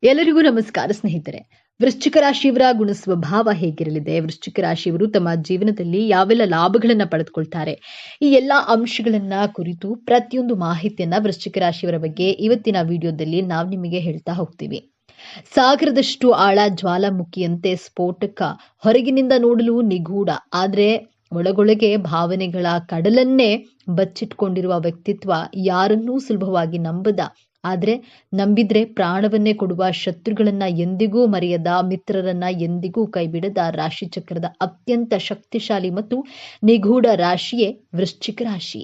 ಎಲ್ಲರಿಗೂ ನಮಸ್ಕಾರ ಸ್ನೇಹಿತರೆ. ವೃಶ್ಚಿಕ ರಾಶಿಯವರ ಗುಣ ಸ್ವಭಾವ ಹೇಗಿರಲಿದೆ, ವೃಶ್ಚಿಕ ರಾಶಿಯವರು ತಮ್ಮ ಜೀವನದಲ್ಲಿ ಯಾವೆಲ್ಲ ಲಾಭಗಳನ್ನ ಪಡೆದುಕೊಳ್ತಾರೆ, ಈ ಎಲ್ಲಾ ಅಂಶಗಳನ್ನ ಕುರಿತು ಪ್ರತಿಯೊಂದು ಮಾಹಿತಿಯನ್ನ ವೃಶ್ಚಿಕ ರಾಶಿಯವರ ಬಗ್ಗೆ ಇವತ್ತಿನ ವಿಡಿಯೋದಲ್ಲಿ ನಾವು ನಿಮಗೆ ಹೇಳ್ತಾ ಹೋಗ್ತೀವಿ. ಸಾಗರದಷ್ಟು ಆಳ, ಜ್ವಾಲಾಮುಖಿಯಂತೆ ಸ್ಫೋಟಕ, ಹೊರಗಿನಿಂದ ನೋಡಲು ನಿಗೂಢ, ಆದ್ರೆ ಒಳಗೊಳಗೆ ಭಾವನೆಗಳ ಕಡಲನ್ನೇ ಬಚ್ಚಿಟ್ಕೊಂಡಿರುವ ವ್ಯಕ್ತಿತ್ವ, ಯಾರನ್ನೂ ಸುಲಭವಾಗಿ ನಂಬದ, ಆದ್ರೆ ನಂಬಿದ್ರೆ ಪ್ರಾಣವನ್ನೇ ಕೊಡುವ, ಶತ್ರುಗಳನ್ನ ಎಂದಿಗೂ ಮರೆಯದ, ಮಿತ್ರರನ್ನ ಎಂದಿಗೂ ಕೈಬಿಡದ ರಾಶಿ ಚಕ್ರದ ಅತ್ಯಂತ ಶಕ್ತಿಶಾಲಿ ಮತ್ತು ನಿಗೂಢ ರಾಶಿಯೇ ವೃಶ್ಚಿಕ ರಾಶಿ.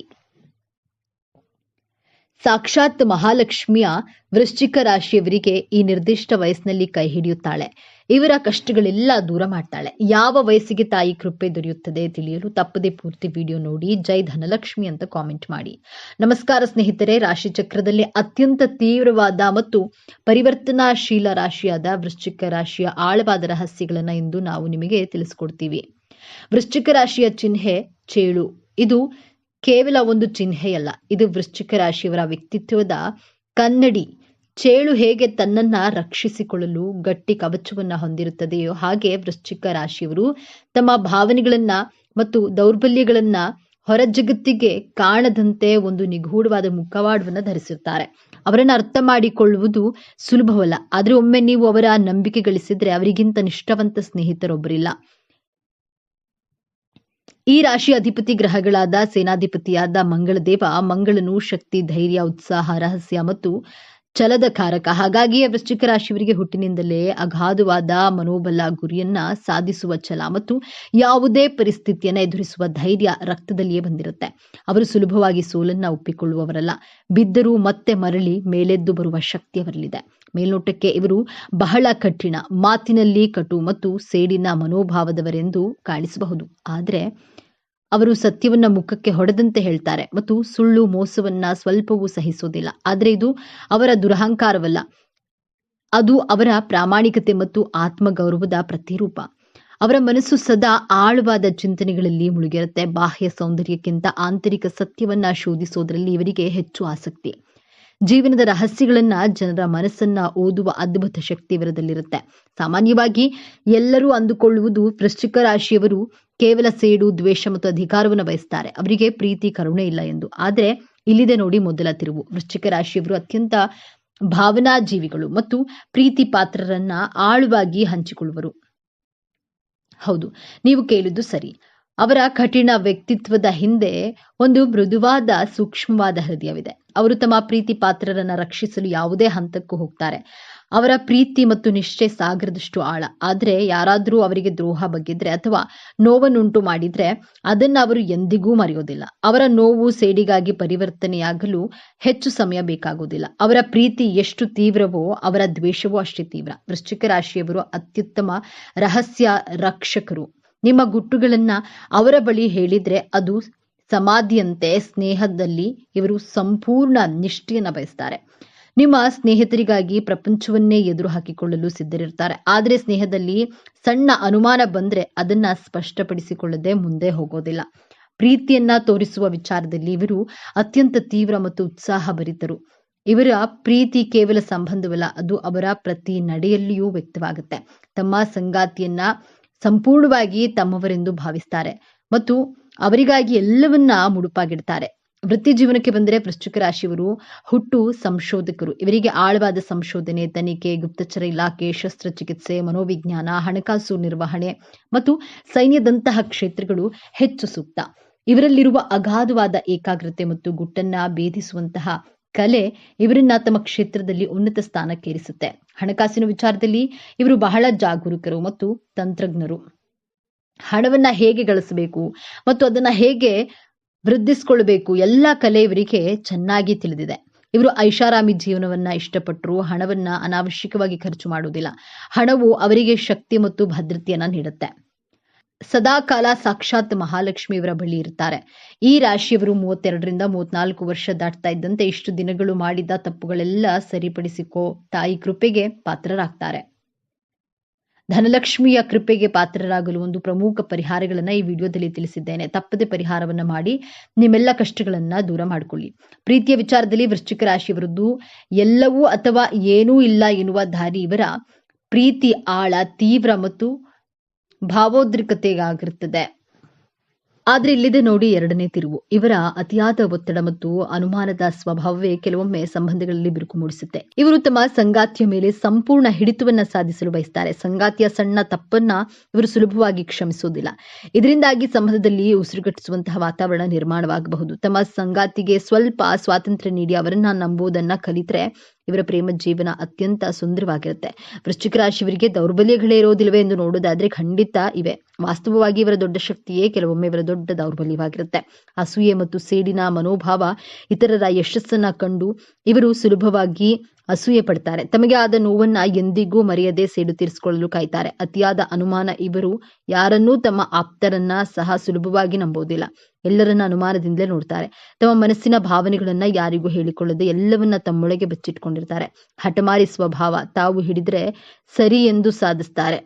ಸಾಕ್ಷಾತ್ ಮಹಾಲಕ್ಷ್ಮಿಯ ವೃಶ್ಚಿಕ ರಾಶಿಯವರಿಗೆ ಈ ನಿರ್ದಿಷ್ಟ ವಯಸ್ಸಿನಲ್ಲಿ ಕೈ ಹಿಡಿಯುತ್ತಾಳೆ. ಇವರ ಕಷ್ಟಗಳೆಲ್ಲ ದೂರ ಮಾಡ್ತಾಳೆ. ಯಾವ ವಯಸ್ಸಿಗೆ ತಾಯಿ ಕೃಪೆ ದೊರೆಯುತ್ತದೆ ತಿಳಿಯಲು ತಪ್ಪದೆ ಪೂರ್ತಿ ವಿಡಿಯೋ ನೋಡಿ. ಜೈ ಧನಲಕ್ಷ್ಮಿ ಅಂತ ಕಾಮೆಂಟ್ ಮಾಡಿ. ನಮಸ್ಕಾರ ಸ್ನೇಹಿತರೆ. ರಾಶಿ ಚಕ್ರದಲ್ಲಿ ಅತ್ಯಂತ ತೀವ್ರವಾದ ಮತ್ತು ಪರಿವರ್ತನಾಶೀಲ ರಾಶಿಯಾದ ವೃಶ್ಚಿಕ ರಾಶಿಯ ಆಳವಾದ ರಹಸ್ಯಗಳನ್ನ ಇಂದು ನಾವು ನಿಮಗೆ ತಿಳಿಸ್ಕೊಡ್ತೀವಿ. ವೃಶ್ಚಿಕ ರಾಶಿಯ ಚಿಹ್ನೆ ಚೇಳು. ಇದು ಕೇವಲ ಒಂದು ಚಿಹ್ನೆಯಲ್ಲ, ಇದು ವೃಶ್ಚಿಕ ರಾಶಿಯವರ ವ್ಯಕ್ತಿತ್ವದ ಕನ್ನಡಿ. ಚೇಳು ಹೇಗೆ ತನ್ನನ್ನ ರಕ್ಷಿಸಿಕೊಳ್ಳಲು ಗಟ್ಟಿ ಕವಚವನ್ನ ಹೊಂದಿರುತ್ತದೆಯೋ ಹಾಗೆ ವೃಶ್ಚಿಕ ರಾಶಿಯವರು ತಮ್ಮ ಭಾವನೆಗಳನ್ನ ಮತ್ತು ದೌರ್ಬಲ್ಯಗಳನ್ನ ಹೊರ ಜಗತ್ತಿಗೆ ಕಾಣದಂತೆ ಒಂದು ನಿಗೂಢವಾದ ಮುಖವಾಡವನ್ನ ಧರಿಸಿರ್ತಾರೆ. ಅವರನ್ನ ಅರ್ಥ ಮಾಡಿಕೊಳ್ಳುವುದು ಸುಲಭವಲ್ಲ, ಆದ್ರೆ ಒಮ್ಮೆ ನೀವು ಅವರ ನಂಬಿಕೆ ಗಳಿಸಿದ್ರೆ ಅವರಿಗಿಂತ ನಿಷ್ಠಾವಂತ ಸ್ನೇಹಿತರೊಬ್ಬರಿಲ್ಲ. ಈ ರಾಶಿ ಅಧಿಪತಿ ಗ್ರಹಗಳಾದ ಸೇನಾಧಿಪತಿಯಾದ ಮಂಗಳದೇವ. ಮಂಗಳನು ಶಕ್ತಿ, ಧೈರ್ಯ, ಉತ್ಸಾಹ, ರಹಸ್ಯ ಮತ್ತು ಛಲದ ಕಾರಕ. ಹಾಗಾಗಿಯೇ ವೃಶ್ಚಿಕ ರಾಶಿಯವರಿಗೆ ಹುಟ್ಟಿನಿಂದಲೇ ಅಗಾಧವಾದ ಮನೋಬಲ, ಗುರಿಯನ್ನ ಸಾಧಿಸುವ ಛಲ ಮತ್ತು ಯಾವುದೇ ಪರಿಸ್ಥಿತಿಯನ್ನ ಎದುರಿಸುವ ಧೈರ್ಯ ರಕ್ತದಲ್ಲಿಯೇ ಬಂದಿರುತ್ತೆ. ಅವರು ಸುಲಭವಾಗಿ ಸೋಲನ್ನ ಒಪ್ಪಿಕೊಳ್ಳುವವರಲ್ಲ. ಬಿದ್ದರೂ ಮತ್ತೆ ಮರಳಿ ಮೇಲೆದ್ದು ಬರುವ ಶಕ್ತಿ ಅವರಲ್ಲಿದೆ. ಮೇಲ್ನೋಟಕ್ಕೆ ಇವರು ಬಹಳ ಕಠಿಣ, ಮಾತಿನಲ್ಲಿ ಕಟು ಮತ್ತು ಸೇಡಿನ ಮನೋಭಾವದವರೆಂದು ಕಾಣಿಸಬಹುದು. ಆದ್ರೆ ಅವರು ಸತ್ಯವನ್ನ ಮುಖಕ್ಕೆ ಹೊಡೆದಂತೆ ಹೇಳ್ತಾರೆ ಮತ್ತು ಸುಳ್ಳು, ಮೋಸವನ್ನ ಸ್ವಲ್ಪವೂ ಸಹಿಸೋದಿಲ್ಲ. ಆದ್ರೆ ಇದು ಅವರ ದುರಹಂಕಾರವಲ್ಲ, ಅದು ಅವರ ಪ್ರಾಮಾಣಿಕತೆ ಮತ್ತು ಆತ್ಮಗೌರವದ ಪ್ರತಿರೂಪ. ಅವರ ಮನಸ್ಸು ಸದಾ ಆಳವಾದ ಚಿಂತನೆಗಳಲ್ಲಿ ಮುಳುಗಿರುತ್ತೆ. ಬಾಹ್ಯ ಸೌಂದರ್ಯಕ್ಕಿಂತ ಆಂತರಿಕ ಸತ್ಯವನ್ನ ಶೋಧಿಸೋದ್ರಲ್ಲಿ ಇವರಿಗೆ ಹೆಚ್ಚು ಆಸಕ್ತಿ. ಜೀವನದ ರಹಸ್ಯಗಳನ್ನ, ಜನರ ಮನಸ್ಸನ್ನ ಓದುವ ಅದ್ಭುತ ಶಕ್ತಿ ಇವರದಲ್ಲಿರುತ್ತೆ. ಸಾಮಾನ್ಯವಾಗಿ ಎಲ್ಲರೂ ಅಂದುಕೊಳ್ಳುವುದು ವೃಶ್ಚಿಕ ರಾಶಿಯವರು ಕೇವಲ ಸೇಡು, ದ್ವೇಷ ಮತ್ತು ಅಧಿಕಾರವನ್ನು ಬಯಸ್ತಾರೆ, ಅವರಿಗೆ ಪ್ರೀತಿ, ಕರುಣೆ ಇಲ್ಲ ಎಂದು. ಆದ್ರೆ ಇಲ್ಲಿದೆ ನೋಡಿ ಮೊದಲ ತಿರುವು. ವೃಶ್ಚಿಕ ರಾಶಿಯವರು ಅತ್ಯಂತ ಭಾವನಾ ಜೀವಿಗಳು ಮತ್ತು ಪ್ರೀತಿ ಪಾತ್ರರನ್ನ ಆಳವಾಗಿ ಹಂಚಿಕೊಳ್ಳುವರು. ಹೌದು, ನೀವು ಕೇಳಿದ್ದು ಸರಿ. ಅವರ ಕಠಿಣ ವ್ಯಕ್ತಿತ್ವದ ಹಿಂದೆ ಒಂದು ಮೃದುವಾದ, ಸೂಕ್ಷ್ಮವಾದ ಹೃದಯವಿದೆ. ಅವರು ತಮ್ಮ ಪ್ರೀತಿ ಪಾತ್ರರನ್ನ ರಕ್ಷಿಸಲು ಯಾವುದೇ ಹಂತಕ್ಕೂ ಹೋಗ್ತಾರೆ. ಅವರ ಪ್ರೀತಿ ಮತ್ತು ನಿಷ್ಠೆ ಸಾಗರದಷ್ಟು ಆಳ. ಆದ್ರೆ ಯಾರಾದ್ರೂ ಅವರಿಗೆ ದ್ರೋಹ ಬಗ್ಗಿದ್ರೆ ಅಥವಾ ನೋವನ್ನುಂಟು ಮಾಡಿದ್ರೆ ಅದನ್ನ ಅವರು ಎಂದಿಗೂ ಮರೆಯೋದಿಲ್ಲ. ಅವರ ನೋವು, ಸೇಡಿಗಾಗಿ ಪರಿವರ್ತನೆಯಾಗಲು ಹೆಚ್ಚು ಸಮಯ ಬೇಕಾಗುವುದಿಲ್ಲ. ಅವರ ಪ್ರೀತಿ ಎಷ್ಟು ತೀವ್ರವೋ ಅವರ ದ್ವೇಷವೂ ಅಷ್ಟೇ ತೀವ್ರ. ವೃಶ್ಚಿಕ ರಾಶಿಯವರು ಅತ್ಯುತ್ತಮ ರಹಸ್ಯ ರಕ್ಷಕರು. ನಿಮ್ಮ ಗುಟ್ಟುಗಳನ್ನ ಅವರ ಬಳಿ ಹೇಳಿದ್ರೆ ಅದು ಸಮಾಧಿಯಂತೆ. ಸ್ನೇಹದಲ್ಲಿ ಇವರು ಸಂಪೂರ್ಣ ನಿಷ್ಠೆಯನ್ನ ಬಯಸ್ತಾರೆ. ನಿಮ್ಮ ಸ್ನೇಹಿತರಿಗಾಗಿ ಪ್ರಪಂಚವನ್ನೇ ಎದುರು ಹಾಕಿಕೊಳ್ಳಲು ಸಿದ್ಧರಿರ್ತಾರೆ. ಆದ್ರೆ ಸ್ನೇಹದಲ್ಲಿ ಸಣ್ಣ ಅನುಮಾನ ಬಂದ್ರೆ ಅದನ್ನ ಸ್ಪಷ್ಟಪಡಿಸಿಕೊಳ್ಳದೆ ಮುಂದೆ ಹೋಗೋದಿಲ್ಲ. ಪ್ರೀತಿಯನ್ನ ತೋರಿಸುವ ವಿಚಾರದಲ್ಲಿ ಇವರು ಅತ್ಯಂತ ತೀವ್ರ ಮತ್ತು ಉತ್ಸಾಹ ಭರಿತರು. ಇವರ ಪ್ರೀತಿ ಕೇವಲ ಸಂಬಂಧವಲ್ಲ, ಅದು ಅವರ ಪ್ರತಿ ನಡೆಯಲ್ಲಿಯೂ ವ್ಯಕ್ತವಾಗುತ್ತೆ. ತಮ್ಮ ಸಂಗಾತಿಯನ್ನ ಸಂಪೂರ್ಣವಾಗಿ ತಮ್ಮವರೆಂದು ಭಾವಿಸ್ತಾರೆ ಮತ್ತು ಅವರಿಗಾಗಿ ಎಲ್ಲವನ್ನ ಮುಡುಪಾಗಿಡ್ತಾರೆ. ವೃತ್ತಿ ಜೀವನಕ್ಕೆ ಬಂದರೆ ವೃಶ್ಚಿಕ ರಾಶಿಯವರು ಹುಟ್ಟು ಸಂಶೋಧಕರು. ಇವರಿಗೆ ಆಳವಾದ ಸಂಶೋಧನೆ, ತನಿಖೆ, ಗುಪ್ತಚರ ಇಲಾಖೆ, ಶಸ್ತ್ರಚಿಕಿತ್ಸೆ, ಮನೋವಿಜ್ಞಾನ, ಹಣಕಾಸು ನಿರ್ವಹಣೆ ಮತ್ತು ಸೈನ್ಯದಂತಹ ಕ್ಷೇತ್ರಗಳು ಹೆಚ್ಚು ಸೂಕ್ತ. ಇವರಲ್ಲಿರುವ ಅಗಾಧವಾದ ಏಕಾಗ್ರತೆ ಮತ್ತು ಗುಟ್ಟನ್ನ ಭೇದಿಸುವಂತಹ ಕಲೆ ಇವರನ್ನ ತಮ್ಮ ಕ್ಷೇತ್ರದಲ್ಲಿ ಉನ್ನತ ಸ್ಥಾನಕ್ಕೇರಿಸುತ್ತೆ. ಹಣಕಾಸಿನ ವಿಚಾರದಲ್ಲಿ ಇವರು ಬಹಳ ಜಾಗರೂಕರು ಮತ್ತು ತಂತ್ರಜ್ಞರು. ಹಣವನ್ನ ಹೇಗೆ ಗಳಿಸಬೇಕು ಮತ್ತು ಅದನ್ನ ಹೇಗೆ ವೃದ್ಧಿಸಿಕೊಳ್ಳಬೇಕು ಎಲ್ಲ ಕಲೆ ಇವರಿಗೆ ಚೆನ್ನಾಗಿ ತಿಳಿದಿದೆ. ಇವರು ಐಷಾರಾಮಿ ಜೀವನವನ್ನ ಇಷ್ಟಪಟ್ಟರು. ಹಣವನ್ನ ಅನಾವಶ್ಯಕವಾಗಿ ಖರ್ಚು ಮಾಡುವುದಿಲ್ಲ. ಹಣವು ಅವರಿಗೆ ಶಕ್ತಿ ಮತ್ತು ಭದ್ರತೆಯನ್ನ ನೀಡುತ್ತೆ. ಸದಾಕಾಲ ಸಾಕ್ಷಾತ್ ಮಹಾಲಕ್ಷ್ಮಿ ಇವರ ಬಳಿ ಇರ್ತಾರೆ. ಈ ರಾಶಿಯವರು 32ರಿಂದ 34 ವರ್ಷ ದಾಟ್ತಾ ಇದ್ದಂತೆ ಇಷ್ಟು ದಿನಗಳು ಮಾಡಿದ ತಪ್ಪುಗಳೆಲ್ಲ ಸರಿಪಡಿಸಿಕೋ ತಾಯಿ ಕೃಪೆಗೆ ಪಾತ್ರರಾಗ್ತಾರೆ. ಧನಲಕ್ಷ್ಮಿಯ ಕೃಪೆಗೆ ಪಾತ್ರರಾಗಲು ಒಂದು ಪ್ರಮುಖ ಪರಿಹಾರಗಳನ್ನ ಈ ವಿಡಿಯೋದಲ್ಲಿ ತಿಳಿಸಿದ್ದೇನೆ. ತಪ್ಪದೆ ಪರಿಹಾರವನ್ನ ಮಾಡಿ ನಿಮ್ಮೆಲ್ಲ ಕಷ್ಟಗಳನ್ನ ದೂರ ಮಾಡಿಕೊಳ್ಳಿ. ಪ್ರೀತಿಯ ವಿಚಾರದಲ್ಲಿ ವೃಶ್ಚಿಕ ರಾಶಿಯವರದ್ದು ಎಲ್ಲವೂ ಅಥವಾ ಏನೂ ಇಲ್ಲ ಎನ್ನುವ ದಾರಿ ಇವರ ಪ್ರೀತಿ ಆಳ, ತೀವ್ರ ಮತ್ತು ಭಾವೋದ್ರಿಕ್ತತೆಯಾಗಿರುತ್ತದೆ. ಆದ್ರೆ ಇಲ್ಲಿದೆ ನೋಡಿ ಎರಡನೇ ತಿರುವು. ಇವರ ಅತಿಯಾದ ಒತ್ತಡ ಮತ್ತು ಅನುಮಾನದ ಸ್ವಭಾವವೇ ಕೆಲವೊಮ್ಮೆ ಸಂಬಂಧಗಳಲ್ಲಿ ಬಿರುಕು ಮೂಡಿಸುತ್ತೆ. ಇವರು ತಮ್ಮ ಸಂಗಾತಿಯ ಮೇಲೆ ಸಂಪೂರ್ಣ ಹಿಡಿತವನ್ನ ಸಾಧಿಸಲು ಬಯಸ್ತಾರೆ. ಸಂಗಾತಿಯ ಸಣ್ಣ ತಪ್ಪನ್ನ ಇವರು ಸುಲಭವಾಗಿ ಕ್ಷಮಿಸುವುದಿಲ್ಲ. ಇದರಿಂದಾಗಿ ಸಂಬಂಧದಲ್ಲಿ ಉಸಿರುಗಟ್ಟಿಸುವಂತಹ ವಾತಾವರಣ ನಿರ್ಮಾಣವಾಗಬಹುದು. ತಮ್ಮ ಸಂಗಾತಿಗೆ ಸ್ವಲ್ಪ ಸ್ವಾತಂತ್ರ್ಯ ನೀಡಿ ಅವರನ್ನ ನಂಬುವುದನ್ನ ಕಲಿತರೆ ಇವರ ಪ್ರೇಮ ಜೀವನ ಅತ್ಯಂತ ಸುಂದರವಾಗಿರುತ್ತೆ. ವೃಶ್ಚಿಕ ರಾಶಿಯವರಿಗೆ ದೌರ್ಬಲ್ಯಗಳೇ ಇರೋದಿಲ್ವೇ ಎಂದು ನೋಡೋದಾದ್ರೆ ಖಂಡಿತ ಇವೆ. ವಾಸ್ತವವಾಗಿ ಇವರ ದೊಡ್ಡ ಶಕ್ತಿಯೇ ಕೆಲವೊಮ್ಮೆ ಇವರ ದೊಡ್ಡ ದೌರ್ಬಲ್ಯವಾಗಿರುತ್ತೆ. ಅಸೂಯೆ ಮತ್ತು ಸೇಡಿನ ಮನೋಭಾವ. ಇತರರ ಯಶಸ್ಸನ್ನ ಕಂಡು ಇವರು ಸುಲಭವಾಗಿ ಅಸೂಯೆ ಪಡ್ತಾರೆ. ತಮಗೆ ಆದ ನೋವನ್ನ ಎಂದಿಗೂ ಮರೆಯದೆ ಸೇಡು ತೀರಿಸಿಕೊಳ್ಳಲು ಕಾಯ್ತಾರೆ. ಅತಿಯಾದ ಅನುಮಾನ. ಇವರು ಯಾರನ್ನೂ ತಮ್ಮ ಆಪ್ತರನ್ನ ಸಹ ಸುಲಭವಾಗಿ ನಂಬೋದಿಲ್ಲ. ಎಲ್ಲರನ್ನ ಅನುಮಾನದಿಂದಲೇ ನೋಡ್ತಾರೆ. ತಮ್ಮ ಮನಸ್ಸಿನ ಭಾವನೆಗಳನ್ನ ಯಾರಿಗೂ ಹೇಳಿಕೊಳ್ಳದೆ ಎಲ್ಲವನ್ನ ತಮ್ಮೊಳಗೆ ಬಚ್ಚಿಟ್ಕೊಂಡಿರ್ತಾರೆ. ಹಠಮಾರಿ ಸ್ವಭಾವ. ತಾವು ಹಿಡಿದ್ರೆ ಸರಿ ಎಂದು ಸಾಧಿಸ್ತಾರೆ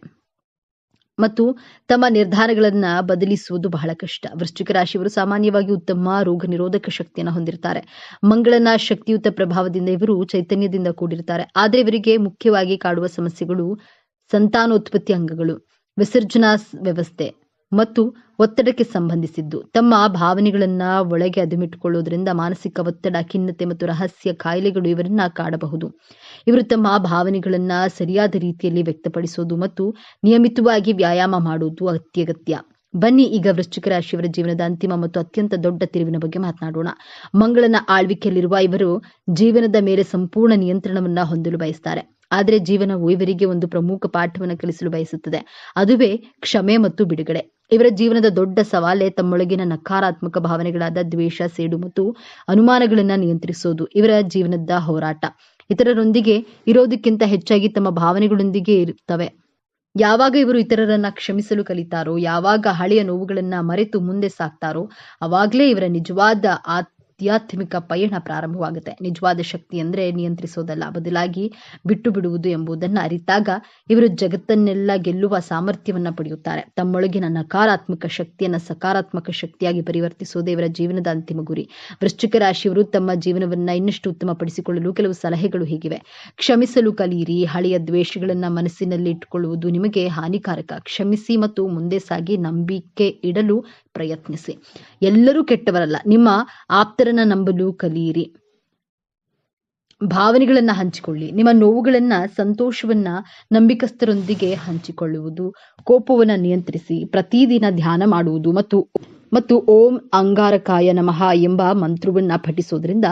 ಮತ್ತು ತಮ್ಮ ನಿರ್ಧಾರಗಳನ್ನ ಬದಲಿಸುವುದು ಬಹಳ ಕಷ್ಟ. ವೃಶ್ಚಿಕ ರಾಶಿಯವರು ಸಾಮಾನ್ಯವಾಗಿ ಉತ್ತಮ ರೋಗ ನಿರೋಧಕ ಶಕ್ತಿಯನ್ನು ಹೊಂದಿರ್ತಾರೆ. ಮಂಗಳನ ಶಕ್ತಿಯುತ ಪ್ರಭಾವದಿಂದ ಇವರು ಚೈತನ್ಯದಿಂದ ಕೂಡಿರ್ತಾರೆ. ಆದ್ರೆ ಇವರಿಗೆ ಮುಖ್ಯವಾಗಿ ಕಾಡುವ ಸಮಸ್ಯೆಗಳು ಸಂತಾನೋತ್ಪತ್ತಿ ಅಂಗಗಳು, ವಿಸರ್ಜನಾ ವ್ಯವಸ್ಥೆ ಮತ್ತು ಒತ್ತಡಕ್ಕೆ ಸಂಬಂಧಿಸಿದ್ದು. ತಮ್ಮ ಭಾವನೆಗಳನ್ನ ಒಳಗೆ ಅದುಮಿಟ್ಟುಕೊಳ್ಳುವುದರಿಂದ ಮಾನಸಿಕ ಒತ್ತಡ, ಖಿನ್ನತೆ ಮತ್ತು ರಹಸ್ಯ ಕಾಯಿಲೆಗಳು ಇವರನ್ನ ಕಾಡಬಹುದು. ಇವರು ತಮ್ಮ ಭಾವನೆಗಳನ್ನ ಸರಿಯಾದ ರೀತಿಯಲ್ಲಿ ವ್ಯಕ್ತಪಡಿಸುವುದು ಮತ್ತು ನಿಯಮಿತವಾಗಿ ವ್ಯಾಯಾಮ ಮಾಡುವುದು ಅತ್ಯಗತ್ಯ. ಬನ್ನಿ ಈಗ ವೃಶ್ಚಿಕ ರಾಶಿಯವರ ಜೀವನದ ಅಂತಿಮ ಮತ್ತು ಅತ್ಯಂತ ದೊಡ್ಡ ತಿರುವಿನ ಬಗ್ಗೆ ಮಾತನಾಡೋಣ. ಮಂಗಳನ ಆಳ್ವಿಕೆಯಲ್ಲಿರುವ ಇವರು ಜೀವನದ ಮೇಲೆ ಸಂಪೂರ್ಣ ನಿಯಂತ್ರಣವನ್ನ ಹೊಂದಲು ಬಯಸ್ತಾರೆ. ಆದರೆ ಜೀವನವು ಇವರಿಗೆ ಒಂದು ಪ್ರಮುಖ ಪಾಠವನ್ನು ಕಲಿಸಲು ಬಯಸುತ್ತದೆ. ಅದುವೇ ಕ್ಷಮೆ ಮತ್ತು ಬಿಡುಗಡೆ. ಇವರ ಜೀವನದ ದೊಡ್ಡ ಸವಾಲೇ ತಮ್ಮೊಳಗಿನ ನಕಾರಾತ್ಮಕ ಭಾವನೆಗಳಾದ ದ್ವೇಷ, ಸೇಡು ಮತ್ತು ಅನುಮಾನಗಳನ್ನ ನಿಯಂತ್ರಿಸೋದು. ಇವರ ಜೀವನದ ಹೋರಾಟ ಇತರರೊಂದಿಗೆ ಇರೋದಕ್ಕಿಂತ ಹೆಚ್ಚಾಗಿ ತಮ್ಮ ಭಾವನೆಗಳೊಂದಿಗೆ ಇರುತ್ತವೆ. ಯಾವಾಗ ಇವರು ಇತರರನ್ನ ಕ್ಷಮಿಸಲು ಕಲಿತಾರೋ, ಯಾವಾಗ ಹಳೆಯ ನೋವುಗಳನ್ನ ಮರೆತು ಮುಂದೆ ಸಾಕ್ತಾರೋ, ಅವಾಗ್ಲೇ ಇವರ ನಿಜವಾದ ಆಧ್ಯಾತ್ಮಿಕ ಪಯಣ ಪ್ರಾರಂಭವಾಗುತ್ತೆ. ನಿಜವಾದ ಶಕ್ತಿ ಅಂದ್ರೆ ನಿಯಂತ್ರಿಸೋದಲ್ಲ, ಬದಲಾಗಿ ಬಿಟ್ಟು ಬಿಡುವುದು ಎಂಬುದನ್ನ ಅರಿತಾಗ ಇವರು ಜಗತ್ತನ್ನೆಲ್ಲ ಗೆಲ್ಲುವ ಸಾಮರ್ಥ್ಯವನ್ನ ಪಡೆಯುತ್ತಾರೆ. ತಮ್ಮೊಳಗಿನ ನಕಾರಾತ್ಮಕ ಶಕ್ತಿಯನ್ನ ಸಕಾರಾತ್ಮಕ ಶಕ್ತಿಯಾಗಿ ಪರಿವರ್ತಿಸೋದೇ ಇವರ ಜೀವನದ ಅಂತಿಮ ಗುರಿ. ವೃಶ್ಚಿಕ ರಾಶಿಯವರು ತಮ್ಮ ಜೀವನವನ್ನ ಇನ್ನಷ್ಟು ಉತ್ತಮಪಡಿಸಿಕೊಳ್ಳಲು ಕೆಲವು ಸಲಹೆಗಳು ಹೀಗಿವೆ. ಕ್ಷಮಿಸಲು ಕಲಿಯಿರಿ. ಹಳೆಯ ದ್ವೇಷಗಳನ್ನ ಮನಸ್ಸಿನಲ್ಲಿ ಇಟ್ಟುಕೊಳ್ಳುವುದು ನಿಮಗೆ ಹಾನಿಕಾರಕ. ಕ್ಷಮಿಸಿ ಮತ್ತು ಮುಂದೆ ಸಾಗಿ ನಂಬಿಕೆ ಇಡಲು ಪ್ರಯತ್ನಿಸಿ. ಎಲ್ಲರೂ ಕೆಟ್ಟವರಲ್ಲ. ನಿಮ್ಮ ಆಪ್ತರನ್ನ ನಂಬಲು ಕಲಿಯಿರಿ. ಭಾವನೆಗಳನ್ನ ಹಂಚಿಕೊಳ್ಳಿ. ನಿಮ್ಮ ನೋವುಗಳನ್ನ, ಸಂತೋಷವನ್ನ ನಂಬಿಕಸ್ಥರೊಂದಿಗೆ ಹಂಚಿಕೊಳ್ಳುವುದು. ಕೋಪವನ್ನ ನಿಯಂತ್ರಿಸಿ. ಪ್ರತಿದಿನ ಧ್ಯಾನ ಮಾಡುವುದು ಮತ್ತು ಓಂ ಅಂಗಾರಕಾಯ ನಮಃ ಎಂಬ ಮಂತ್ರವನ್ನ ಪಠಿಸೋದ್ರಿಂದ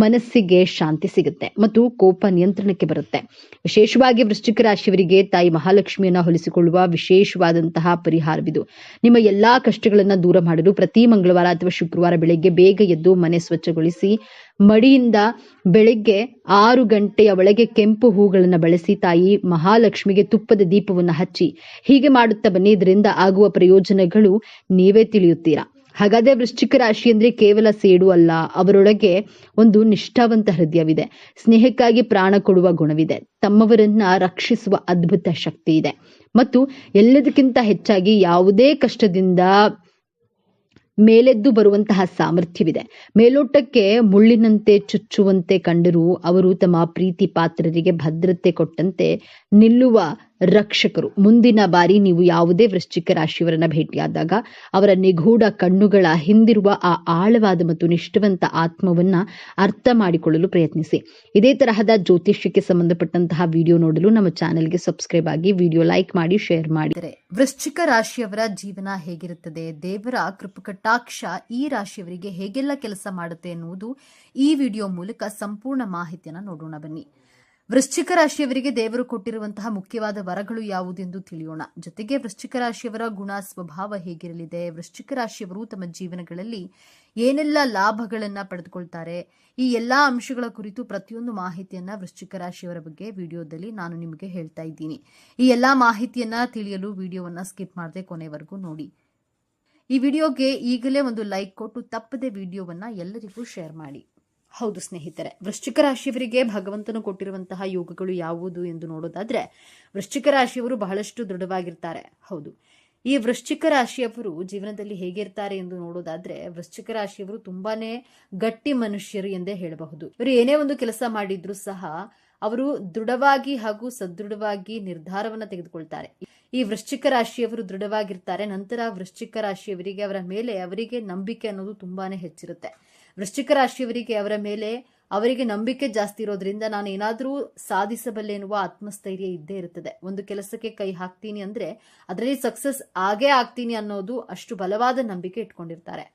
ಮನಸ್ಸಿಗೆ ಶಾಂತಿ ಸಿಗುತ್ತೆ ಮತ್ತು ಕೋಪ ನಿಯಂತ್ರಣಕ್ಕೆ ಬರುತ್ತೆ. ವಿಶೇಷವಾಗಿ ವೃಶ್ಚಿಕ ರಾಶಿಯವರಿಗೆ ತಾಯಿ ಮಹಾಲಕ್ಷ್ಮಿಯನ್ನ ಹೊಲಿಸಿಕೊಳ್ಳುವ ವಿಶೇಷವಾದಂತಹ ಪರಿಹಾರವಿದು. ನಿಮ್ಮ ಎಲ್ಲಾ ಕಷ್ಟಗಳನ್ನ ದೂರ ಮಾಡಲು ಪ್ರತಿ ಮಂಗಳವಾರ ಅಥವಾ ಶುಕ್ರವಾರ ಬೆಳಗ್ಗೆ ಬೇಗ ಎದ್ದು ಮನೆ ಸ್ವಚ್ಛಗೊಳಿಸಿ ಮಡಿಯಿಂದ ಬೆಳಗ್ಗೆ 6 ಗಂಟೆಯ ಒಳಗೆ ಕೆಂಪು ಹೂಗಳನ್ನು ಬಳಸಿ ತಾಯಿ ಮಹಾಲಕ್ಷ್ಮಿಗೆ ತುಪ್ಪದ ದೀಪವನ್ನು ಹಚ್ಚಿ. ಹೀಗೆ ಮಾಡುತ್ತಾ ಬನ್ನಿ. ಇದರಿಂದ ಆಗುವ ಪ್ರಯೋಜನಗಳು ನೀವೇ ತಿಳಿಯುತ್ತೀರಾ. ಹಾಗಾದ್ರೆ ವೃಶ್ಚಿಕ ರಾಶಿ ಅಂದ್ರೆ ಕೇವಲ ಸೇಡು ಅಲ್ಲ. ಅವರೊಳಗೆ ಒಂದು ನಿಷ್ಠಾವಂತ ಹೃದಯವಿದೆ. ಸ್ನೇಹಕ್ಕಾಗಿ ಪ್ರಾಣ ಕೊಡುವ ಗುಣವಿದೆ. ತಮ್ಮವರನ್ನ ರಕ್ಷಿಸುವ ಅದ್ಭುತ ಶಕ್ತಿ ಇದೆ ಮತ್ತು ಎಲ್ಲದಕ್ಕಿಂತ ಹೆಚ್ಚಾಗಿ ಯಾವುದೇ ಕಷ್ಟದಿಂದ ಮೇಲೆದ್ದು ಬರುವಂತಹ ಸಾಮರ್ಥ್ಯವಿದೆ. ಮೇಲೋಟಕ್ಕೆ ಮುಳ್ಳಿನಂತೆ ಚುಚ್ಚುವಂತೆ ಕಂಡರೂ ಅವರು ತಮ್ಮ ಪ್ರೀತಿ ಪಾತ್ರರಿಗೆ ಭದ್ರತೆ ಕೊಟ್ಟಂತೆ ನಿಲ್ಲುವ ರಕ್ಷಕರು. ಮುಂದಿನ ಬಾರಿ ನೀವು ಯಾವುದೇ ವೃಶ್ಚಿಕ ರಾಶಿಯವರನ್ನ ಭೇಟಿಯಾದಾಗ ಅವರ ನಿಗೂಢ ಕಣ್ಣುಗಳ ಹಿಂದಿರುವ ಆ ಆಳವಾದ ಮತ್ತು ನಿಷ್ಠಾವಂತ ಆತ್ಮವನ್ನ ಅರ್ಥ ಮಾಡಿಕೊಳ್ಳಲು ಪ್ರಯತ್ನಿಸಿ. ಇದೇ ತರಹದ ಜ್ಯೋತಿಷ್ಯಕ್ಕೆ ಸಂಬಂಧಪಟ್ಟಂತಹ ವಿಡಿಯೋ ನೋಡಲು ನಮ್ಮ ಚಾನೆಲ್ಗೆ ಸಬ್ಸ್ಕ್ರೈಬ್ ಆಗಿ, ವಿಡಿಯೋ ಲೈಕ್ ಮಾಡಿ, ಶೇರ್ ಮಾಡಿ. ವೃಶ್ಚಿಕ ರಾಶಿಯವರ ಜೀವನ ಹೇಗಿರುತ್ತದೆ, ದೇವರ ಕೃಪಕಟಾಕ್ಷ ಈ ರಾಶಿಯವರಿಗೆ ಹೇಗೆಲ್ಲ ಕೆಲಸ ಮಾಡುತ್ತೆ ಎನ್ನುವುದು ಈ ವಿಡಿಯೋ ಮೂಲಕ ಸಂಪೂರ್ಣ ಮಾಹಿತಿಯನ್ನು ನೋಡೋಣ ಬನ್ನಿ. ವೃಶ್ಚಿಕ ರಾಶಿಯವರಿಗೆ ದೇವರು ಕೊಟ್ಟಿರುವಂತಹ ಮುಖ್ಯವಾದ ವರಗಳು ಯಾವುದೆಂದು ತಿಳಿಯೋಣ. ಜೊತೆಗೆ ವೃಶ್ಚಿಕ ರಾಶಿಯವರ ಗುಣ ಸ್ವಭಾವ ಹೇಗಿರಲಿದೆ, ವೃಶ್ಚಿಕ ರಾಶಿಯವರು ತಮ್ಮ ಜೀವನಗಳಲ್ಲಿ ಏನೆಲ್ಲ ಲಾಭಗಳನ್ನ ಪಡೆದುಕೊಳ್ತಾರೆ, ಈ ಎಲ್ಲಾ ಅಂಶಗಳ ಕುರಿತು ಪ್ರತಿಯೊಂದು ಮಾಹಿತಿಯನ್ನ ವೃಶ್ಚಿಕ ರಾಶಿಯವರ ಬಗ್ಗೆ ವಿಡಿಯೋದಲ್ಲಿ ನಾನು ನಿಮಗೆ ಹೇಳ್ತಾ ಇದ್ದೀನಿ. ಈ ಎಲ್ಲಾ ಮಾಹಿತಿಯನ್ನ ತಿಳಿಯಲು ವಿಡಿಯೋವನ್ನ ಸ್ಕಿಪ್ ಮಾಡದೆ ಕೊನೆವರೆಗೂ ನೋಡಿ. ಈ ವಿಡಿಯೋಗೆ ಈಗಲೇ ಒಂದು ಲೈಕ್ ಕೊಟ್ಟು ತಪ್ಪದೆ ವಿಡಿಯೋವನ್ನ ಎಲ್ಲರಿಗೂ ಶೇರ್ ಮಾಡಿ. ಹೌದು ಸ್ನೇಹಿತರೆ, ವೃಶ್ಚಿಕ ರಾಶಿಯವರಿಗೆ ಭಗವಂತನು ಕೊಟ್ಟಿರುವಂತಹ ಯೋಗಗಳು ಯಾವುದು ಎಂದು ನೋಡೋದಾದ್ರೆ, ವೃಶ್ಚಿಕ ರಾಶಿಯವರು ಬಹಳಷ್ಟು ದೃಢವಾಗಿರ್ತಾರೆ. ಹೌದು, ಈ ವೃಶ್ಚಿಕ ರಾಶಿಯವರು ಜೀವನದಲ್ಲಿ ಹೇಗಿರ್ತಾರೆ ಎಂದು ನೋಡೋದಾದ್ರೆ, ವೃಶ್ಚಿಕ ರಾಶಿಯವರು ತುಂಬಾನೇ ಗಟ್ಟಿ ಮನುಷ್ಯರು ಎಂದೇ ಹೇಳಬಹುದು. ಇವರು ಏನೇ ಒಂದು ಕೆಲಸ ಮಾಡಿದ್ರು ಸಹ ಅವರು ದೃಢವಾಗಿ ಹಾಗೂ ಸದೃಢವಾಗಿ ನಿರ್ಧಾರವನ್ನ ತೆಗೆದುಕೊಳ್ತಾರೆ. ಈ ವೃಶ್ಚಿಕ ರಾಶಿಯವರು ದೃಢವಾಗಿರ್ತಾರೆ. ನಂತರ ವೃಶ್ಚಿಕ ರಾಶಿಯವರಿಗೆ ಅವರ ಮೇಲೆ ಅವರಿಗೆ ನಂಬಿಕೆ ಅನ್ನೋದು ತುಂಬಾನೇ ಹೆಚ್ಚಿರುತ್ತೆ. ವೃಶ್ಚಿಕ ರಾಶಿಯವರಿಗೆ ಅವರ ಮೇಲೆ ಅವರಿಗೆ ನಂಬಿಕೆ ಜಾಸ್ತಿ ಇರೋದ್ರಿಂದ ನಾನು ಏನಾದರೂ ಸಾಧಿಸಬಲ್ಲೆ ಎನ್ನುವ ಆತ್ಮಸ್ಥೈರ್ಯ ಇದ್ದೇ ಇರುತ್ತದೆ. ಒಂದು ಕೆಲಸಕ್ಕೆ ಕೈ ಹಾಕ್ತೀನಿ ಅಂದ್ರೆ ಅದರಲ್ಲಿ ಸಕ್ಸಸ್ ಆಗೇ ಆಗ್ತೀನಿ ಅನ್ನೋದು ಅಷ್ಟು ಬಲವಾದ ನಂಬಿಕೆ ಇಟ್ಕೊಂಡಿರ್ತಾರೆ.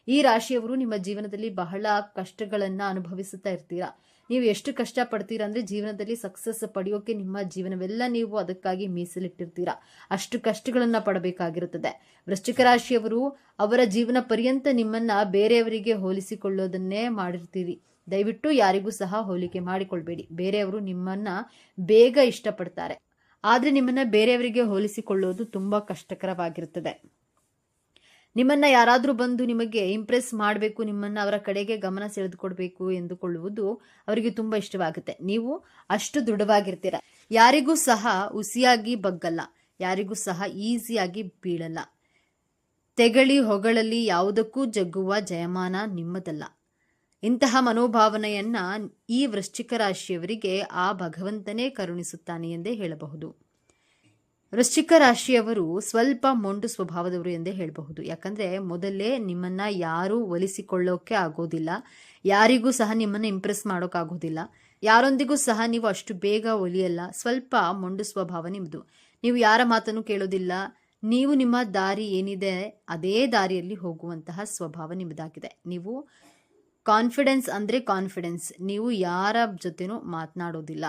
ಈ ರಾಶಿಯವರು ನಿಮ್ಮ ಜೀವನದಲ್ಲಿ ಬಹಳ ಕಷ್ಟಗಳನ್ನ ಅನುಭವಿಸುತ್ತಾ ಇರ್ತೀರಾ. ನೀವು ಎಷ್ಟು ಕಷ್ಟ ಪಡ್ತೀರಾ ಅಂದ್ರೆ ಜೀವನದಲ್ಲಿ ಸಕ್ಸಸ್ ಪಡೆಯೋಕೆ ನಿಮ್ಮ ಜೀವನವೆಲ್ಲ ನೀವು ಅದಕ್ಕಾಗಿ ಮೀಸಲಿಟ್ಟಿರ್ತೀರಾ. ಅಷ್ಟು ಕಷ್ಟಗಳನ್ನ ಪಡಬೇಕಾಗಿರುತ್ತದೆ. ವೃಶ್ಚಿಕ ರಾಶಿಯವರು ಅವರ ಜೀವನ ಪರ್ಯಂತ ನಿಮ್ಮನ್ನ ಬೇರೆಯವರಿಗೆ ಹೋಲಿಸಿಕೊಳ್ಳೋದನ್ನೇ ಮಾಡಿರ್ತೀರಿ. ದಯವಿಟ್ಟು ಯಾರಿಗೂ ಸಹ ಹೋಲಿಕೆ ಮಾಡಿಕೊಳ್ಬೇಡಿ. ಬೇರೆಯವರು ನಿಮ್ಮನ್ನ ಬೇಗ ಇಷ್ಟಪಡ್ತಾರೆ, ಆದ್ರೆ ನಿಮ್ಮನ್ನ ಬೇರೆಯವರಿಗೆ ಹೋಲಿಸಿಕೊಳ್ಳೋದು ತುಂಬಾ ಕಷ್ಟಕರವಾಗಿರುತ್ತದೆ. ನಿಮ್ಮನ್ನ ಯಾರಾದ್ರೂ ಬಂದು ನಿಮಗೆ ಇಂಪ್ರೆಸ್ ಮಾಡಬೇಕು, ನಿಮ್ಮನ್ನ ಅವರ ಕಡೆಗೆ ಗಮನ ಸೆಳೆದುಕೊಡ್ಬೇಕು ಎಂದುಕೊಳ್ಳುವುದು ಅವರಿಗೆ ತುಂಬಾ ಇಷ್ಟವಾಗುತ್ತೆ. ನೀವು ಅಷ್ಟು ದೃಢವಾಗಿರ್ತೀರ. ಯಾರಿಗೂ ಸಹ ಹುಸಿಯಾಗಿ ಬಗ್ಗಲ್ಲ, ಯಾರಿಗೂ ಸಹ ಈಸಿಯಾಗಿ ಬೀಳಲ್ಲ. ತೆಗಳಿ ಹೊಗಳಲ್ಲಿ ಯಾವುದಕ್ಕೂ ಜಗ್ಗುವ ಜಯಮಾನ ನಿಮ್ಮದಲ್ಲ. ಇಂತಹ ಮನೋಭಾವನೆಯನ್ನ ಈ ವೃಶ್ಚಿಕ ರಾಶಿಯವರಿಗೆ ಆ ಭಗವಂತನೇ ಕರುಣಿಸುತ್ತಾನೆ ಎಂದೇ ಹೇಳಬಹುದು. ವೃಶ್ಚಿಕ ರಾಶಿಯವರು ಸ್ವಲ್ಪ ಮೊಂಡು ಸ್ವಭಾವದವರು ಎಂದೇ ಹೇಳಬಹುದು. ಯಾಕಂದ್ರೆ ಮೊದಲೇ ನಿಮ್ಮನ್ನ ಯಾರೂ ಒಲಿಸಿಕೊಳ್ಳೋಕೆ ಆಗೋದಿಲ್ಲ, ಯಾರಿಗೂ ಸಹ ನಿಮ್ಮನ್ನ ಇಂಪ್ರೆಸ್ ಮಾಡೋಕ್ಕಾಗೋದಿಲ್ಲ, ಯಾರೊಂದಿಗೂ ಸಹ ನೀವು ಅಷ್ಟು ಬೇಗ ಒಲಿಯಲ್ಲ. ಸ್ವಲ್ಪ ಮೊಂಡು ಸ್ವಭಾವ ನಿಮ್ಮದು. ನೀವು ಯಾರ ಮಾತನ್ನು ಕೇಳೋದಿಲ್ಲ. ನೀವು ನಿಮ್ಮ ದಾರಿ ಏನಿದೆ ಅದೇ ದಾರಿಯಲ್ಲಿ ಹೋಗುವಂತಹ ಸ್ವಭಾವ ನಿಮ್ಮದಾಗಿದೆ. ನೀವು ಕಾನ್ಫಿಡೆನ್ಸ್ ಅಂದ್ರೆ ಕಾನ್ಫಿಡೆನ್ಸ್. ನೀವು ಯಾರ ಜೊತೆನೂ ಮಾತನಾಡೋದಿಲ್ಲ.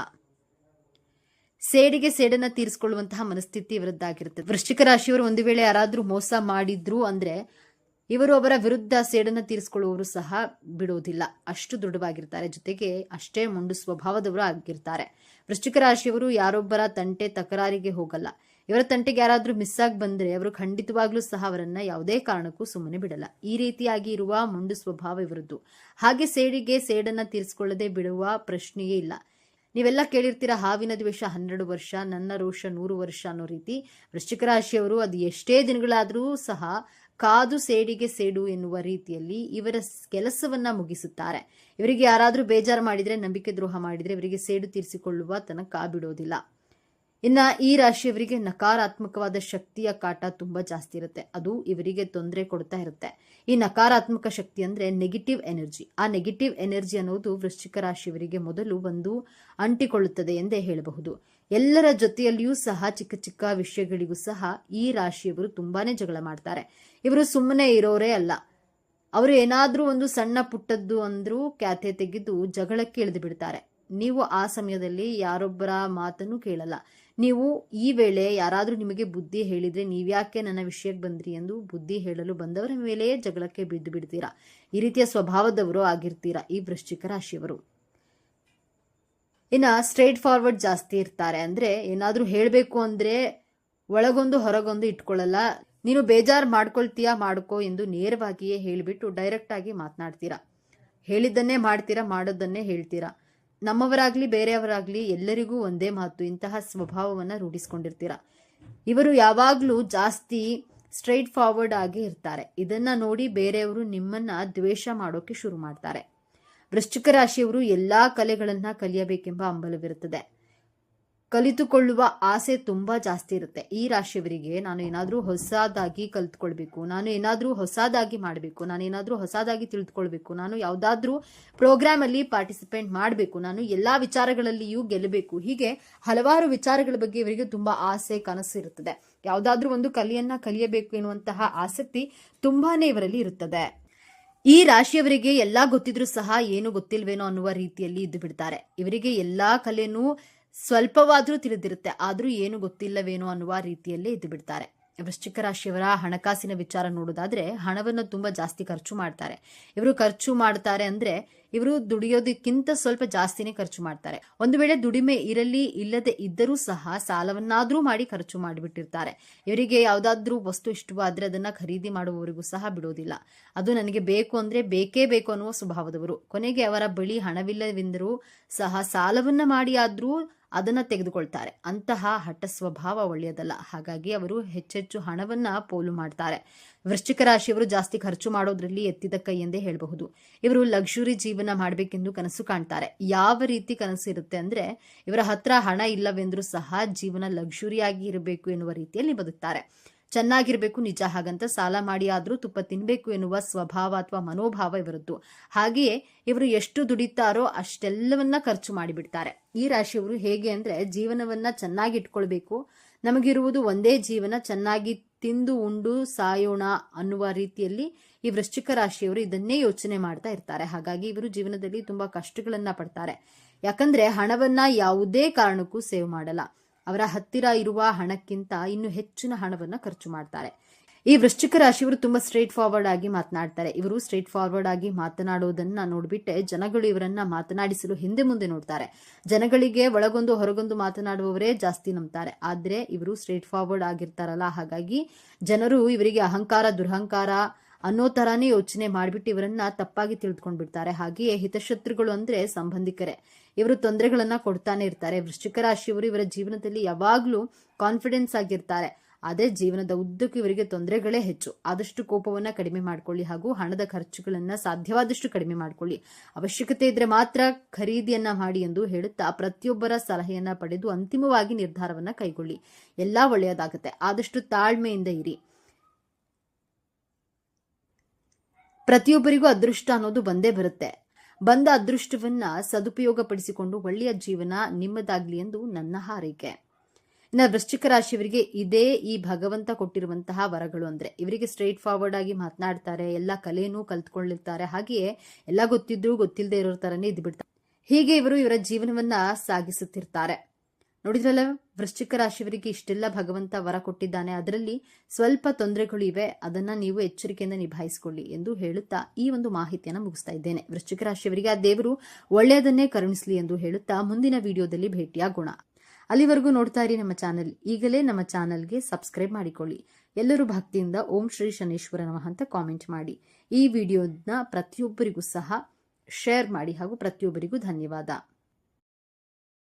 ಸೇಡಿಗೆ ಸೇಡನ್ನ ತೀರಿಸಿಕೊಳ್ಳುವಂತಹ ಮನಸ್ಥಿತಿ ಇವರದ್ದಾಗಿರುತ್ತೆ. ವೃಶ್ಚಿಕ ರಾಶಿಯವರು ಒಂದು ವೇಳೆ ಯಾರಾದ್ರೂ ಮೋಸ ಮಾಡಿದ್ರು ಅಂದ್ರೆ ಇವರು ಅವರ ವಿರುದ್ಧ ಸೇಡನ್ನ ತೀರಿಸಿಕೊಳ್ಳುವವರು ಸಹ ಬಿಡೋದಿಲ್ಲ. ಅಷ್ಟು ದೃಢವಾಗಿರ್ತಾರೆ. ಜೊತೆಗೆ ಅಷ್ಟೇ ಮೊಂಡು ಸ್ವಭಾವದವರು ಆಗಿರ್ತಾರೆ. ವೃಶ್ಚಿಕ ರಾಶಿಯವರು ಯಾರೊಬ್ಬರ ತಂಟೆ ತಕರಾರಿಗೆ ಹೋಗಲ್ಲ. ಇವರ ತಂಟೆಗೆ ಯಾರಾದ್ರೂ ಮಿಸ್ ಆಗಿ ಬಂದ್ರೆ ಅವರು ಖಂಡಿತವಾಗ್ಲೂ ಸಹ ಅವರನ್ನ ಯಾವುದೇ ಕಾರಣಕ್ಕೂ ಸುಮ್ಮನೆ ಬಿಡಲ್ಲ. ಈ ರೀತಿಯಾಗಿ ಇರುವ ಮೊಂಡು ಸ್ವಭಾವ ಇವರದ್ದು. ಹಾಗೆ ಸೇಡಿಗೆ ಸೇಡನ್ನ ತೀರಿಸಿಕೊಳ್ಳದೆ ಬಿಡುವ ಪ್ರಶ್ನೆಯೇ ಇಲ್ಲ. ನೀವೆಲ್ಲ ಕೇಳಿರ್ತೀರ, ಹಾವಿನ ದ್ವೇಷ 12 ವರ್ಷ, ನನ್ನ ರೋಷ 100 ವರ್ಷ ಅನ್ನೋ ರೀತಿ. ವೃಶ್ಚಿಕ ರಾಶಿಯವರು ಅದು ಎಷ್ಟೇ ದಿನಗಳಾದರೂ ಸಹ ಕಾದು ಸೇಡಿಗೆ ಸೇಡು ಎನ್ನುವ ರೀತಿಯಲ್ಲಿ ಇವರ ಕೆಲಸವನ್ನ ಮುಗಿಸುತ್ತಾರೆ. ಇವರಿಗೆ ಯಾರಾದ್ರೂ ಬೇಜಾರು ಮಾಡಿದ್ರೆ, ನಂಬಿಕೆ ದ್ರೋಹ ಮಾಡಿದ್ರೆ ಇವರಿಗೆ ಸೇಡು ತೀರಿಸಿಕೊಳ್ಳುವ ತನಕ ಬಿಡೋದಿಲ್ಲ. ಇನ್ನ ಈ ರಾಶಿಯವರಿಗೆ ನಕಾರಾತ್ಮಕವಾದ ಶಕ್ತಿಯ ಕಾಟ ತುಂಬಾ ಜಾಸ್ತಿ ಇರುತ್ತೆ. ಅದು ಇವರಿಗೆ ತೊಂದರೆ ಕೊಡ್ತಾ ಇರುತ್ತೆ. ಈ ನಕಾರಾತ್ಮಕ ಶಕ್ತಿ ಅಂದ್ರೆ ನೆಗೆಟಿವ್ ಎನರ್ಜಿ. ಆ ನೆಗೆಟಿವ್ ಎನರ್ಜಿ ಅನ್ನೋದು ವೃಶ್ಚಿಕ ರಾಶಿಯವರಿಗೆ ಮೊದಲು ಬಂದು ಅಂಟಿಕೊಳ್ಳುತ್ತದೆ ಎಂದೇ ಹೇಳಬಹುದು. ಎಲ್ಲರ ಜೊತೆಯಲ್ಲಿಯೂ ಸಹ ಚಿಕ್ಕ ಚಿಕ್ಕ ವಿಷಯಗಳಿಗೂ ಸಹ ಈ ರಾಶಿಯವರು ತುಂಬಾನೇ ಜಗಳ ಮಾಡ್ತಾರೆ. ಇವರು ಸುಮ್ಮನೆ ಇರೋರೇ ಅಲ್ಲ. ಅವರು ಏನಾದ್ರೂ ಒಂದು ಸಣ್ಣ ಪುಟ್ಟದ್ದು ಅಂದ್ರೂ ಕ್ಯಾತೆ ತೆಗೆದು ಜಗಳಕ್ಕೆ ಇಳಿದು ಬಿಡ್ತಾರೆ. ನೀವು ಆ ಸಮಯದಲ್ಲಿ ಯಾರೊಬ್ಬರ ಮಾತನ್ನು ಕೇಳಲ್ಲ. ನೀವು ಈ ವೇಳೆ ಯಾರಾದ್ರೂ ನಿಮಗೆ ಬುದ್ಧಿ ಹೇಳಿದ್ರೆ ನೀವ್ಯಾಕೆ ನನ್ನ ವಿಷಯಕ್ಕೆ ಬಂದ್ರಿ ಎಂದು ಬುದ್ಧಿ ಹೇಳಲು ಬಂದವರ ಮೇಲೆ ಜಗಳಕ್ಕೆ ಬಿದ್ದು ಬಿಡ್ತೀರಾ. ಈ ರೀತಿಯ ಸ್ವಭಾವದವರು ಆಗಿರ್ತೀರಾ ಈ ವೃಶ್ಚಿಕ ರಾಶಿಯವರು. ಇನ್ನ ಸ್ಟ್ರೇಟ್ ಫಾರ್ವರ್ಡ್ ಜಾಸ್ತಿ ಇರ್ತಾರೆ. ಅಂದ್ರೆ ಏನಾದ್ರೂ ಹೇಳ್ಬೇಕು ಅಂದ್ರೆ ಒಳಗೊಂದು ಹೊರಗೊಂದು ಇಟ್ಕೊಳ್ಳಲ್ಲ. ನೀನು ಬೇಜಾರು ಮಾಡ್ಕೊಳ್ತೀಯಾ ಮಾಡ್ಕೋ ಎಂದು ನೇರವಾಗಿಯೇ ಹೇಳಿಬಿಟ್ಟು ಡೈರೆಕ್ಟ್ ಆಗಿ ಮಾತನಾಡ್ತೀರಾ. ಹೇಳಿದ್ದನ್ನೇ ಮಾಡ್ತೀರಾ, ಮಾಡೋದನ್ನೇ ಹೇಳ್ತೀರಾ. ನಮ್ಮವರಾಗ್ಲಿ ಬೇರೆಯವರಾಗ್ಲಿ ಎಲ್ಲರಿಗೂ ಒಂದೇ ಮಾತು. ಇಂತಹ ಸ್ವಭಾವವನ್ನ ರೂಢಿಸ್ಕೊಂಡಿರ್ತೀರಾ. ಇವರು ಯಾವಾಗ್ಲೂ ಜಾಸ್ತಿ ಸ್ಟ್ರೈಟ್ ಫಾರ್ವರ್ಡ್ ಆಗಿ ಇರ್ತಾರೆ. ಇದನ್ನ ನೋಡಿ ಬೇರೆಯವರು ನಿಮ್ಮನ್ನ ದ್ವೇಷ ಮಾಡೋಕೆ ಶುರು ಮಾಡ್ತಾರೆ. ವೃಶ್ಚಿಕ ರಾಶಿಯವರು ಎಲ್ಲಾ ಕಲೆಗಳನ್ನ ಕಲಿಯಬೇಕೆಂಬ ಹಂಬಲವಿರುತ್ತದೆ. ಕಲಿತುಕೊಳ್ಳುವ ಆಸೆ ತುಂಬಾ ಜಾಸ್ತಿ ಇರುತ್ತೆ. ಈ ರಾಶಿಯವರಿಗೆ ನಾನು ಏನಾದ್ರೂ ಹೊಸದಾಗಿ ಕಲಿತುಕೊಳ್ಬೇಕು, ನಾನು ಏನಾದ್ರೂ ಹೊಸದಾಗಿ ಮಾಡಬೇಕು, ನಾನು ಏನಾದ್ರೂ ಹೊಸದಾಗಿ ತಿಳಿದುಕೊಳ್ಬೇಕು, ನಾನು ಯಾವ್ದಾದ್ರೂ ಪ್ರೋಗ್ರಾಮ್ ಅಲ್ಲಿ ಪಾರ್ಟಿಸಿಪೇಟ್ ಮಾಡಬೇಕು, ನಾನು ಎಲ್ಲಾ ವಿಚಾರಗಳಲ್ಲಿಯೂ ಗೆಲ್ಲಬೇಕು. ಹೀಗೆ ಹಲವಾರು ವಿಚಾರಗಳ ಬಗ್ಗೆ ಇವರಿಗೆ ತುಂಬಾ ಆಸೆ, ಕನಸು ಇರುತ್ತದೆ. ಯಾವ್ದಾದ್ರೂ ಒಂದು ಕಲೆಯನ್ನ ಕಲಿಯಬೇಕು ಎನ್ನುವಂತಹ ಆಸಕ್ತಿ ತುಂಬಾನೇ ಇವರಲ್ಲಿ ಇರುತ್ತದೆ. ಈ ರಾಶಿಯವರಿಗೆ ಎಲ್ಲಾ ಗೊತ್ತಿದ್ರೂ ಸಹ ಏನು ಗೊತ್ತಿಲ್ವೇನೋ ಅನ್ನುವ ರೀತಿಯಲ್ಲಿ ಇದ್ದು ಬಿಡ್ತಾರೆ. ಇವರಿಗೆ ಎಲ್ಲಾ ಕಲೆನೂ ಸ್ವಲ್ಪವಾದ್ರೂ ತಿಳಿದಿರುತ್ತೆ, ಆದ್ರೂ ಏನು ಗೊತ್ತಿಲ್ಲವೇನೋ ಅನ್ನುವ ರೀತಿಯಲ್ಲೇ ಇದ್ದು ಬಿಡ್ತಾರೆ. ವೃಶ್ಚಿಕ ರಾಶಿಯವರ ಹಣಕಾಸಿನ ವಿಚಾರ ನೋಡೋದಾದ್ರೆ ಹಣವನ್ನು ತುಂಬಾ ಜಾಸ್ತಿ ಖರ್ಚು ಮಾಡ್ತಾರೆ. ಇವರು ಖರ್ಚು ಮಾಡ್ತಾರೆ ಅಂದ್ರೆ ಇವರು ದುಡಿಯೋದಕ್ಕಿಂತ ಸ್ವಲ್ಪ ಜಾಸ್ತಿನೇ ಖರ್ಚು ಮಾಡ್ತಾರೆ. ಒಂದು ವೇಳೆ ದುಡಿಮೆ ಇಲ್ಲದೆ ಇದ್ದರೂ ಸಹ ಸಾಲವನ್ನಾದ್ರೂ ಮಾಡಿ ಖರ್ಚು ಮಾಡಿಬಿಟ್ಟಿರ್ತಾರೆ. ಇವರಿಗೆ ಯಾವ್ದಾದ್ರೂ ವಸ್ತು ಇಷ್ಟವಾದ್ರೆ ಅದನ್ನ ಖರೀದಿ ಮಾಡುವವರಿಗೂ ಸಹ ಬಿಡೋದಿಲ್ಲ. ಅದು ನನಗೆ ಬೇಕು ಅಂದ್ರೆ ಬೇಕೇ ಬೇಕು ಅನ್ನುವ ಸ್ವಭಾವದವರು. ಕೊನೆಗೆ ಅವರ ಬಳಿ ಹಣವಿಲ್ಲವೆಂದರೂ ಸಹ ಸಾಲವನ್ನ ಮಾಡಿ ಆದ್ರೂ ಅದನ್ನ ತೆಗೆದುಕೊಳ್ತಾರೆ. ಅಂತಹ ಹಠ ಸ್ವಭಾವ ಒಳ್ಳೆಯದಲ್ಲ. ಹಾಗಾಗಿ ಅವರು ಹೆಚ್ಚೆಚ್ಚು ಹಣವನ್ನ ಪೋಲು ಮಾಡ್ತಾರೆ. ವೃಶ್ಚಿಕ ರಾಶಿಯವರು ಜಾಸ್ತಿ ಖರ್ಚು ಮಾಡೋದ್ರಲ್ಲಿ ಎತ್ತಿದ ಕೈ ಎಂದೇ ಹೇಳಬಹುದು. ಇವರು ಲಕ್ಸುರಿ ಜೀವನ ಮಾಡಬೇಕೆಂದು ಕನಸು ಕಾಣ್ತಾರೆ. ಯಾವ ರೀತಿ ಕನಸು ಇರುತ್ತೆ ಅಂದ್ರೆ ಇವರ ಹತ್ರ ಹಣ ಇಲ್ಲವೆಂದ್ರೂ ಸಹ ಜೀವನ ಲಕ್ಸುರಿಯಾಗಿ ಇರಬೇಕು ಎನ್ನುವ ರೀತಿಯಲ್ಲಿ ಬದುಕ್ತಾರೆ. ಚೆನ್ನಾಗಿರ್ಬೇಕು ನಿಜ, ಹಾಗಂತ ಸಾಲ ಮಾಡಿ ಆದ್ರೂ ತುಪ್ಪ ತಿನ್ಬೇಕು ಎನ್ನುವ ಸ್ವಭಾವ ಅಥವಾ ಮನೋಭಾವ ಇವರದ್ದು. ಹಾಗೆಯೇ ಇವರು ಎಷ್ಟು ದುಡಿತಾರೋ ಅಷ್ಟೆಲ್ಲವನ್ನ ಖರ್ಚು ಮಾಡಿಬಿಡ್ತಾರೆ. ಈ ರಾಶಿಯವರು ಹೇಗೆ ಅಂದ್ರೆ ಜೀವನವನ್ನ ಚೆನ್ನಾಗಿ ಇಟ್ಕೊಳ್ಬೇಕು, ನಮಗಿರುವುದು ಒಂದೇ ಜೀವನ, ಚೆನ್ನಾಗಿ ತಿಂದು ಉಂಡು ಸಾಯೋಣ ಅನ್ನುವ ರೀತಿಯಲ್ಲಿ ಈ ವೃಶ್ಚಿಕ ರಾಶಿಯವರು ಇದನ್ನೇ ಯೋಚನೆ ಮಾಡ್ತಾ ಇರ್ತಾರೆ. ಹಾಗಾಗಿ ಇವರು ಜೀವನದಲ್ಲಿ ತುಂಬಾ ಕಷ್ಟಗಳನ್ನ ಪಡ್ತಾರೆ. ಯಾಕಂದ್ರೆ ಹಣವನ್ನ ಯಾವುದೇ ಕಾರಣಕ್ಕೂ ಸೇವ್ ಮಾಡಲ್ಲ. ಅವರ ಹತ್ತಿರ ಇರುವ ಹಣಕ್ಕಿಂತ ಇನ್ನು ಹೆಚ್ಚಿನ ಹಣವನ್ನ ಖರ್ಚು ಮಾಡ್ತಾರೆ. ಈ ವೃಶ್ಚಿಕ ರಾಶಿಯವರು ತುಂಬಾ ಸ್ಟ್ರೇಟ್ ಫಾರ್ವರ್ಡ್ ಆಗಿ ಮಾತನಾಡ್ತಾರೆ. ಇವರು ಸ್ಟ್ರೇಟ್ ಫಾರ್ವರ್ಡ್ ಆಗಿ ಮಾತನಾಡೋದನ್ನ ನೋಡ್ಬಿಟ್ಟೆ ಜನಗಳು ಇವರನ್ನ ಮಾತನಾಡಿಸಲು ಹಿಂದೆ ಮುಂದೆ ನೋಡ್ತಾರೆ. ಜನಗಳಿಗೆ ಒಳಗೊಂದು ಹೊರಗೊಂದು ಮಾತನಾಡುವವರೇ ಜಾಸ್ತಿ ನಂಬ್ತಾರೆ. ಆದ್ರೆ ಇವರು ಸ್ಟ್ರೇಟ್ ಫಾರ್ವರ್ಡ್ ಆಗಿರ್ತಾರಲ್ಲ, ಹಾಗಾಗಿ ಜನರು ಇವರಿಗೆ ಅಹಂಕಾರ ದುರಹಂಕಾರ ಅನ್ನೋ ತರಾನೇ ಯೋಚನೆ ಮಾಡಿಬಿಟ್ಟು ಇವರನ್ನ ತಪ್ಪಾಗಿ ತಿಳಿದುಕೊಂಡ್ಬಿಡ್ತಾರೆ. ಹಾಗೆಯೇ ಹಿತಶತ್ರುಗಳು ಅಂದ್ರೆ ಸಂಬಂಧಿಕರೇ. ಇವರು ತೊಂದರೆಗಳನ್ನ ಕೊಡ್ತಾನೆ ಇರ್ತಾರೆ. ವೃಶ್ಚಿಕ ರಾಶಿಯವರು ಇವರ ಜೀವನದಲ್ಲಿ ಯಾವಾಗ್ಲೂ ಕಾನ್ಫಿಡೆನ್ಸ್ ಆಗಿರ್ತಾರೆ. ಆದ್ರೆ ಜೀವನದ ಉದ್ದಕ್ಕೂ ಇವರಿಗೆ ತೊಂದರೆಗಳೇ ಹೆಚ್ಚು. ಆದಷ್ಟು ಕೋಪವನ್ನ ಕಡಿಮೆ ಮಾಡ್ಕೊಳ್ಳಿ ಹಾಗೂ ಹಣದ ಖರ್ಚುಗಳನ್ನ ಸಾಧ್ಯವಾದಷ್ಟು ಕಡಿಮೆ ಮಾಡ್ಕೊಳ್ಳಿ. ಅವಶ್ಯಕತೆ ಇದ್ರೆ ಮಾತ್ರ ಖರೀದಿಯನ್ನ ಮಾಡಿ ಎಂದು ಹೇಳುತ್ತಾ ಪ್ರತಿಯೊಬ್ಬರ ಸಲಹೆಯನ್ನ ಪಡೆದು ಅಂತಿಮವಾಗಿ ನಿರ್ಧಾರವನ್ನ ಕೈಗೊಳ್ಳಿ. ಎಲ್ಲಾ ಒಳ್ಳೆಯದಾಗುತ್ತೆ. ಆದಷ್ಟು ತಾಳ್ಮೆಯಿಂದ ಇರಿ. ಪ್ರತಿಯೊಬ್ಬರಿಗೂ ಅದೃಷ್ಟ ಅನ್ನೋದು ಬಂದೇ ಬರುತ್ತೆ. ಬಂದ ಅದೃಷ್ಟವನ್ನ ಸದುಪಯೋಗ ಪಡಿಸಿಕೊಂಡು ಒಳ್ಳೆಯ ಜೀವನ ನಿಮ್ಮದಾಗ್ಲಿ ಎಂದು ನನ್ನ ಹಾರೈಕೆ. ಇನ್ನು ವೃಶ್ಚಿಕ ರಾಶಿಯವರಿಗೆ ಇದೇ ಈ ಭಗವಂತ ಕೊಟ್ಟಿರುವಂತಹ ವರಗಳು. ಅಂದ್ರೆ ಇವರಿಗೆ ಸ್ಟ್ರೈಟ್ ಫಾರ್ವರ್ಡ್ ಆಗಿ ಮಾತನಾಡ್ತಾರೆ, ಎಲ್ಲ ಕಲೆನೂ ಕಲ್ತ್ಕೊಂಡಿರ್ತಾರೆ, ಹಾಗೆಯೇ ಎಲ್ಲ ಗೊತ್ತಿದ್ರು ಗೊತ್ತಿಲ್ಲದೆ ಇರೋ ತರನೇ ಇದ್ಬಿಡ್ತಾರೆ. ಹೀಗೆ ಇವರು ಇವರ ಜೀವನವನ್ನ ಸಾಗಿಸುತ್ತಿರ್ತಾರೆ. ನೋಡಿದ್ರಲ್ಲ, ವೃಶ್ಚಿಕ ರಾಶಿಯವರಿಗೆ ಇಷ್ಟೆಲ್ಲ ಭಗವಂತ ವರ ಕೊಟ್ಟಿದ್ದಾನೆ, ಅದರಲ್ಲಿ ಸ್ವಲ್ಪ ತೊಂದರೆಗಳು ಇವೆ, ಅದನ್ನ ನೀವು ಎಚ್ಚರಿಕೆಯಿಂದ ನಿಭಾಯಿಸಿಕೊಳ್ಳಿ ಎಂದು ಹೇಳುತ್ತಾ ಈ ಒಂದು ಮಾಹಿತಿಯನ್ನು ಮುಗಿಸ್ತಾ ಇದ್ದೇನೆ. ವೃಶ್ಚಿಕ ರಾಶಿಯವರಿಗೆ ಆ ದೇವರು ಒಳ್ಳೆಯದನ್ನೇ ಕರುಣಿಸಲಿ ಎಂದು ಹೇಳುತ್ತಾ ಮುಂದಿನ ವಿಡಿಯೋದಲ್ಲಿ ಭೇಟಿಯಾಗೋಣ. ಅಲ್ಲಿವರೆಗೂ ನೋಡ್ತಾ ಇರಿ ನಮ್ಮ ಚಾನೆಲ್. ಈಗಲೇ ನಮ್ಮ ಚಾನೆಲ್ಗೆ ಸಬ್ಸ್ಕ್ರೈಬ್ ಮಾಡಿಕೊಳ್ಳಿ. ಎಲ್ಲರೂ ಭಕ್ತಿಯಿಂದ ಓಂ ಶ್ರೀ ಶನೇಶ್ವರ ನಮಃ ಅಂತ ಕಾಮೆಂಟ್ ಮಾಡಿ. ಈ ವಿಡಿಯೋನ ಪ್ರತಿಯೊಬ್ಬರಿಗೂ ಸಹ ಶೇರ್ ಮಾಡಿ ಹಾಗೂ ಪ್ರತಿಯೊಬ್ಬರಿಗೂ ಧನ್ಯವಾದ.